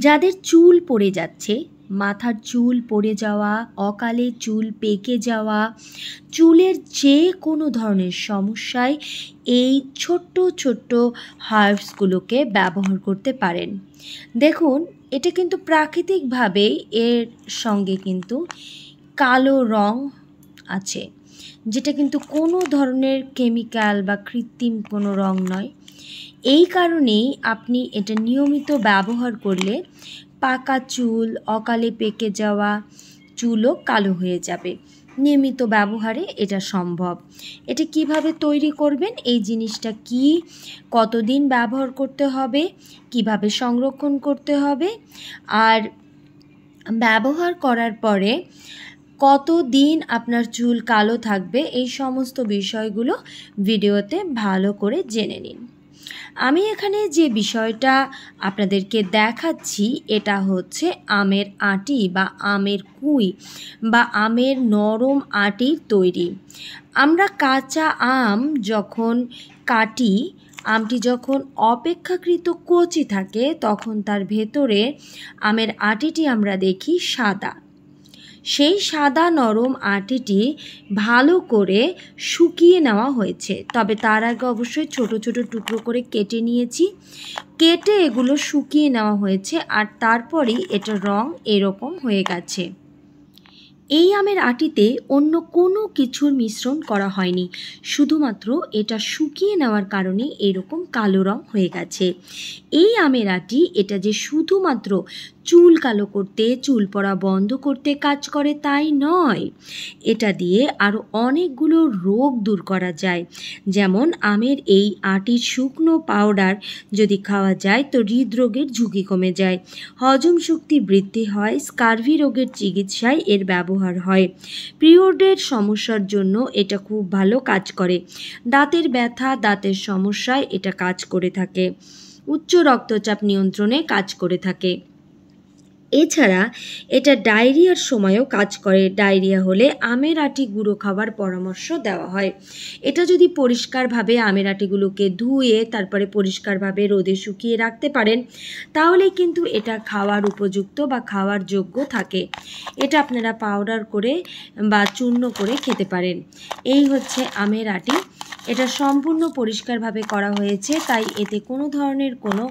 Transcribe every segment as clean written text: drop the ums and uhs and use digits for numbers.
যাদের চুল পড়ে যাচ্ছে, মাথার চুল পড়ে যাওয়া, অকালে চুল পেকে যাওয়া, চুলের যে কোনো ধরনের সমস্যায় এই ছোট্ট ছোট্ট হার্বসগুলোকে ব্যবহার করতে পারেন। দেখুন, এটা কিন্তু প্রাকৃতিকভাবেই এর সঙ্গে কিন্তু কালো রং আছে, যেটা কিন্তু কোনো ধরনের কেমিক্যাল বা কৃত্রিম কোনো রং নয়। এই কারণেই আপনি এটা নিয়মিত ব্যবহার করলে পাকা চুল, অকালে পেকে যাওয়া চুলও কালো হয়ে যাবে। নিয়মিত ব্যবহারে এটা সম্ভব। এটা কিভাবে তৈরি করবেন, এই জিনিসটা কি, কতদিন ব্যবহার করতে হবে, কিভাবে সংরক্ষণ করতে হবে, আর ব্যবহার করার পরে কতদিন আপনার চুল কালো থাকবে, এই সমস্ত বিষয়গুলো ভিডিওতে ভালো করে জেনে নিন। আমি এখানে যে বিষয়টা আপনাদেরকে দেখাচ্ছি এটা হচ্ছে আমের আঁটি বা আমের কুঁই বা আমের নরম আঁটির তৈরি। আমরা কাঁচা আম যখন কাটি, আমটি যখন অপেক্ষাকৃত কচি থাকে তখন তার ভেতরে আমের আঁটিটি আমরা দেখি সাদা। সেই সাদা নরম আঁটিটি ভালো করে শুকিয়ে নেওয়া হয়েছে, তবে তার আগে অবশ্যই ছোট ছোট টুকরো করে কেটে নিয়েছি। কেটে এগুলো শুকিয়ে নেওয়া হয়েছে, আর তারপরেই এটার রং এরকম হয়ে গেছে। এই আমের আঁটিতে অন্য কোনো কিছুর মিশ্রণ করা হয়নি, শুধুমাত্র এটা শুকিয়ে নেওয়ার কারণে এরকম কালো রং হয়ে গেছে। এই আমের আঁটি এটা যে শুধুমাত্র চুল কালো করতে, চুল পড়া বন্ধ করতে কাজ করে তাই নয়, এটা দিয়ে আরও অনেকগুলো রোগ দূর করা যায়। যেমন আমের এই আঁটির শুকনো পাউডার যদি খাওয়া যায় তো হৃদরোগের ঝুঁকি কমে যায়, হজম শক্তি বৃদ্ধি হয়, স্কার্ভি রোগের চিকিৎসায় এর ব্যবহার হয়, পিরিয়ডের সমস্যার জন্য এটা খুব ভালো কাজ করে, দাঁতের ব্যথা, দাঁতের সমস্যায় এটা কাজ করে থাকে, উচ্চ রক্তচাপ নিয়ন্ত্রণে কাজ করে থাকে। এছাড়া এটা ডায়রিয়ার সময়ও কাজ করে। ডায়রিয়া হলে আমের আঁটি গুঁড়ো খাওয়ার পরামর্শ দেওয়া হয়। এটা যদি পরিষ্কারভাবে আমের আঁটিগুলোকে ধুয়ে তারপরে পরিষ্কারভাবে রোদে শুকিয়ে রাখতে পারেন, তাহলে কিন্তু এটা খাওয়ার উপযুক্ত বা খাওয়ার যোগ্য থাকে। এটা আপনারা পাউডার করে বা চূর্ণ করে খেতে পারেন। এই হচ্ছে আমের আঁটি। এটা সম্পূর্ণ পরিষ্কারভাবে করা হয়েছে, তাই এতে কোনো ধরনের কোনো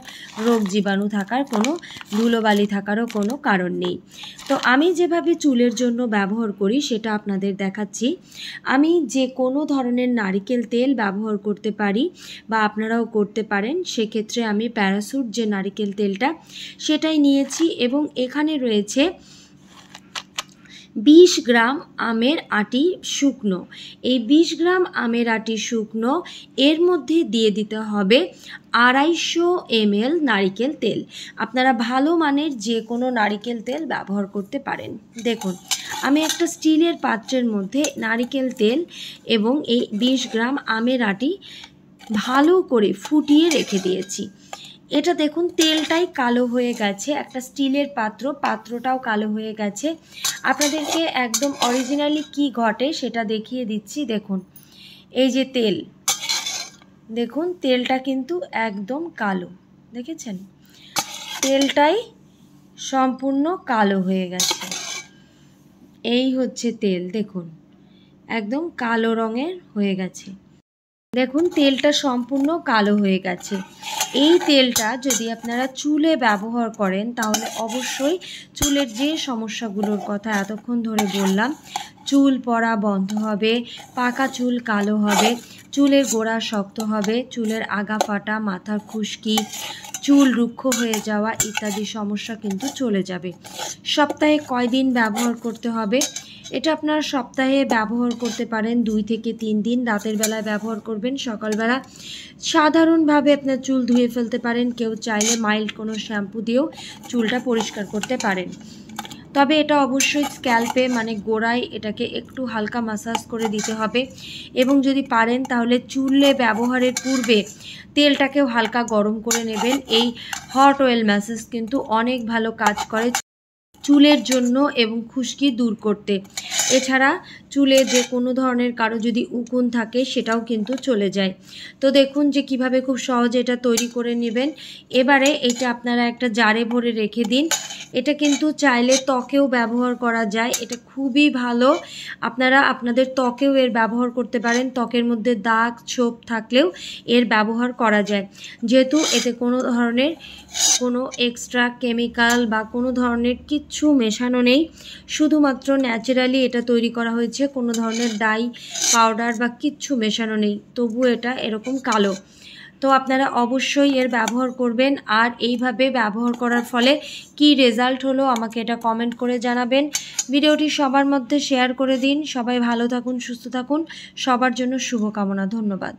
রোগ জীবাণু থাকার, কোনো ধুলোবালি থাকারও কোনো কারণ নেই। তো আমি যেভাবে চুলের জন্য ব্যবহার করি সেটা আপনাদের দেখাচ্ছি। আমি যে কোনো ধরনের নারিকেল তেল ব্যবহার করতে পারি বা আপনারাও করতে পারেন। সেক্ষেত্রে আমি প্যারাসুট যে নারিকেল তেলটা সেটাই নিয়েছি, এবং এখানে রয়েছে 20 গ্রাম আমের আঁটি শুকনো। এই 20 গ্রাম আমের আঁটি শুকনো, এর মধ্যে দিয়ে দিতে হবে 250 ml নারিকেল তেল। আপনারা ভালো মানের যে কোনো নারিকেল তেল ব্যবহার করতে পারেন। দেখুন, আমি একটা স্টিলের পাত্রের মধ্যে নারিকেল তেল এবং এই 20 গ্রাম আমের আঁটি ভালো করে ফুটিয়ে রেখে দিয়েছি। এটা দেখুন, তেলটাই কালো হয়ে গেছে, একটা স্টিলের পাত্রটাও কালো হয়ে গেছে। আপনাদেরকে একদম অরিজিনালি কি ঘটে সেটা দেখিয়ে দিচ্ছি। দেখুন, এই যে তেল, দেখুন তেলটা কিন্তু একদম কালো, দেখেছেন? তেলটাই সম্পূর্ণ কালো হয়ে গেছে। এই হচ্ছে তেল, দেখুন একদম কালো রঙের হয়ে গেছে। দেখুন, তেলটা সম্পূর্ণ কালো হয়ে গেছে। এই তেলটা যদি আপনারা চুলে ব্যবহার করেন তাহলে অবশ্যই চুলের যে সমস্যাগুলোর কথা এতক্ষণ ধরে বললাম, চুল পড়া বন্ধ হবে, পাকা চুল কালো হবে, চুলের গোড়া শক্ত হবে, চুলের আগা ফাটা, মাথার খুশকি, চুল রুক্ষ হয়ে যাওয়া ইত্যাদি সমস্যা কিন্তু চলে যাবে। সপ্তাহে কয়দিন ব্যবহার করতে হবে? এটা আপনারা সপ্তাহে ব্যবহার করতে পারেন 2 থেকে 3 দিন। রাতের বেলায় ব্যবহার করবেন, সকালবেলা সাধারণভাবে আপনার চুল ধুয়ে ফেলতে পারেন। কেউ চাইলে মাইল্ড কোনো শ্যাম্পু দিয়েও চুলটা পরিষ্কার করতে পারেন। তবে এটা অবশ্যই স্ক্যাল্পে মানে গোড়ায় এটাকে একটু হালকা ম্যাসাজ করে দিতে হবে, এবং যদি পারেন তাহলে চুলে ব্যবহারের পূর্বে তেলটাকেও হালকা গরম করে নেবেন। এই হট অয়েল ম্যাসাজ কিন্তু অনেক ভালো কাজ করে চুলের জন্য এবং খুশকি দূর করতে। এছাড়া চুলে যে কোনো ধরনের কারো যদি উকুন থাকে সেটাও কিন্তু চলে যায়। তো দেখুন যে কিভাবে খুব সহজে এটা তৈরি করে নেবেন। এবারে এটা আপনারা একটা জারে ভরে রেখে দিন। এটা কিন্তু চাইলে ত্বকেও ব্যবহার করা যায়, এটা খুবই ভালো। আপনারা আপনাদের ত্বকেও এর ব্যবহার করতে পারেন, ত্বকের মধ্যে দাগ ছোপ থাকলেও এর ব্যবহার করা যায়, যেহেতু এতে কোনো ধরনের কোনো এক্সট্রা কেমিক্যাল বা কোনো ধরনের কিচ্ছু মেশানো নেই, শুধুমাত্র ন্যাচারালি এটা তৈরি করা হয়েছে, কোনো ধরনের ডাই পাউডার বা কিচ্ছু মেশানো নেই, তবু এটা এরকম কালো। তো আপনারা অবশ্যই এর ব্যবহার করবেন, আর এইভাবে ব্যবহার করার ফলে কি রেজাল্ট হলো আমাকে এটা কমেন্ট করে জানাবেন। ভিডিওটি সবার মধ্যে শেয়ার করে দিন। সবাই ভালো থাকুন, সুস্থ থাকুন, সবার জন্য শুভকামনা। ধন্যবাদ।